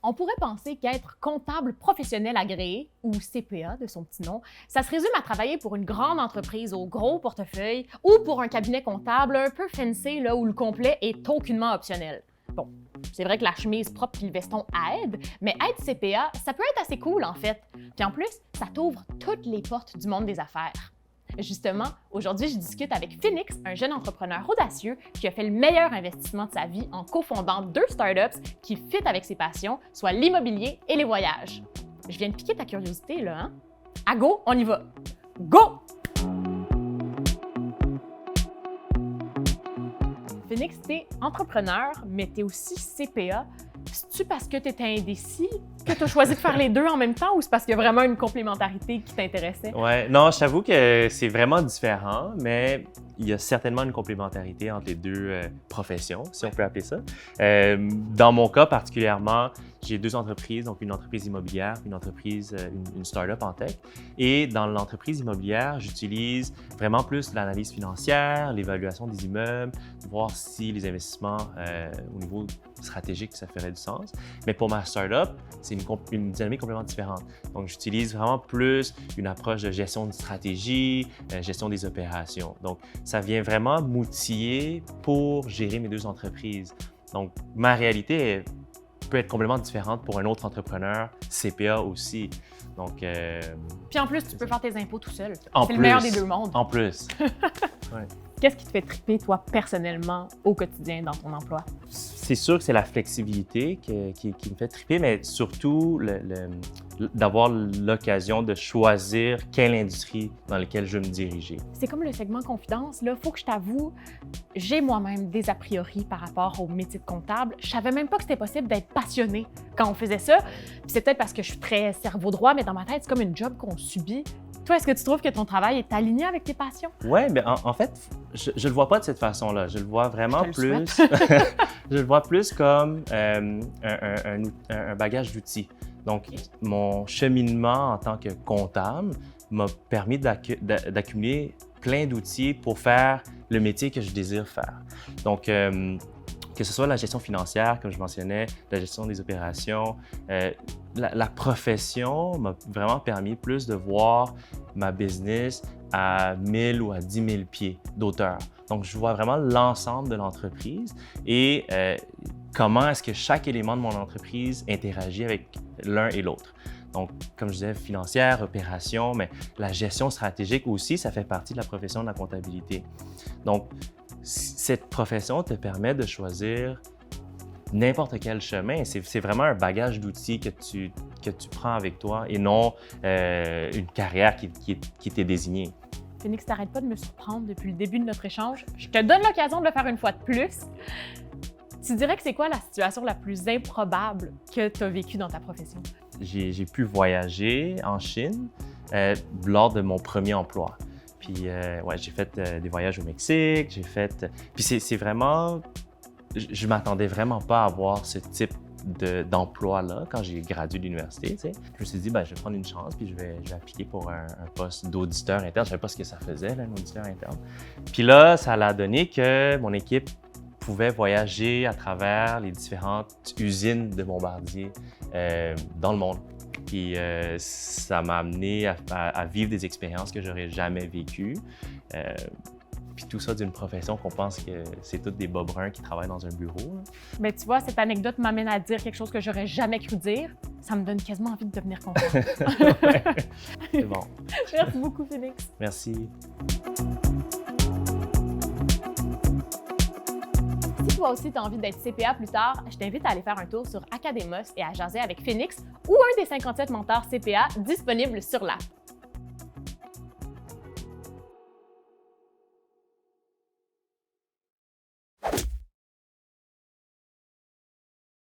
On pourrait penser qu'être comptable professionnel agréé, ou CPA de son petit nom, ça se résume à travailler pour une grande entreprise au gros portefeuille ou pour un cabinet comptable un peu fancy là, où le complet est aucunement optionnel. Bon, c'est vrai que la chemise propre et le veston aident, mais être CPA, ça peut être assez cool en fait. Puis en plus, ça t'ouvre toutes les portes du monde des affaires. Justement, aujourd'hui, je discute avec Phoenix, un jeune entrepreneur audacieux qui a fait le meilleur investissement de sa vie en cofondant 2 startups qui fit avec ses passions, soit l'immobilier et les voyages. Je viens de piquer ta curiosité, là, hein? À go, on y va! Go! Phoenix, t'es entrepreneur, mais t'es aussi CPA. C'est-tu parce que t'étais indécis que t'as choisi de faire les deux en même temps ou c'est parce qu'il y a vraiment une complémentarité qui t'intéressait? Ouais, non, je t'avoue que c'est vraiment différent, mais il y a certainement une complémentarité entre les deux professions, si on peut appeler ça. Dans mon cas particulièrement, j'ai 2 entreprises, donc une entreprise immobilière, une start-up en tech. Et dans l'entreprise immobilière, j'utilise vraiment plus l'analyse financière, l'évaluation des immeubles, voir si les investissements au niveau stratégique, ça ferait du sens. Mais pour ma start-up, c'est une dynamique complètement différente. Donc, j'utilise vraiment plus une approche de gestion de stratégie, gestion des opérations. Donc, ça vient vraiment m'outiller pour gérer mes 2 entreprises. Donc, ma réalité peut être complètement différente pour un autre entrepreneur, CPA aussi. Donc, Puis en plus, tu peux faire tes impôts tout seul. C'est le meilleur des 2 mondes. En plus. Ouais. Qu'est-ce qui te fait triper, toi, personnellement, au quotidien dans ton emploi? C'est sûr que c'est la flexibilité qui me fait triper, mais surtout d'avoir l'occasion de choisir quelle industrie dans laquelle je veux me diriger. C'est comme le segment confidence. Là, faut que je t'avoue, j'ai moi-même des a priori par rapport au métier de comptable. Je savais même pas que c'était possible d'être passionné quand on faisait ça. Puis c'est peut-être parce que je suis très cerveau droit, mais dans ma tête, c'est comme une job qu'on subit. Toi, est-ce que tu trouves que ton travail est aligné avec tes passions? Oui, mais en fait, je le vois pas de cette façon-là. Je le vois vraiment plus. Je le vois plus comme un bagage d'outils. Donc, mon cheminement en tant que comptable m'a permis d'accumuler plein d'outils pour faire le métier que je désire faire. Donc, que ce soit la gestion financière, comme je mentionnais, la gestion des opérations, la profession m'a vraiment permis plus de voir ma business à 1000 ou à 10 000 pieds d'auteur. Donc, je vois vraiment l'ensemble de l'entreprise et comment est-ce que chaque élément de mon entreprise interagit avec l'un et l'autre. Donc, comme je disais, financière, opération, mais la gestion stratégique aussi, ça fait partie de la profession de la comptabilité. Donc, cette profession te permet de choisir n'importe quel chemin. C'est vraiment un bagage d'outils que tu prends avec toi et non une carrière qui t'est désignée. Phoenix, t'arrêtes pas de me surprendre depuis le début de notre échange. Je te donne l'occasion de le faire une fois de plus. Tu dirais que c'est quoi la situation la plus improbable que tu as vécue dans ta profession? J'ai pu voyager en Chine lors de mon premier emploi. Puis, ouais, j'ai fait des voyages au Mexique, Puis c'est vraiment... Je m'attendais vraiment pas à avoir ce type d'emploi-là quand j'ai gradué de l'université, tu sais. Je me suis dit, ben, je vais prendre une chance puis je vais appliquer pour un poste d'auditeur interne. Je savais pas ce que ça faisait, là, un auditeur interne. Puis là, ça a donné que mon équipe pouvait voyager à travers les différentes usines de Bombardier dans le monde. Puis ça m'a amené à vivre des expériences que j'aurais jamais vécues. Puis tout ça d'une profession qu'on pense que c'est tous des bas bruns qui travaillent dans un bureau. Mais tu vois, cette anecdote m'amène à dire quelque chose que j'aurais jamais cru dire. Ça me donne quasiment envie de devenir comptable. Ouais, c'est bon. Merci beaucoup, Phoenix. Merci. Si toi aussi tu as envie d'être CPA plus tard, je t'invite à aller faire un tour sur Academos et à jaser avec Phoenix ou un des 57 mentors CPA disponibles sur l'app.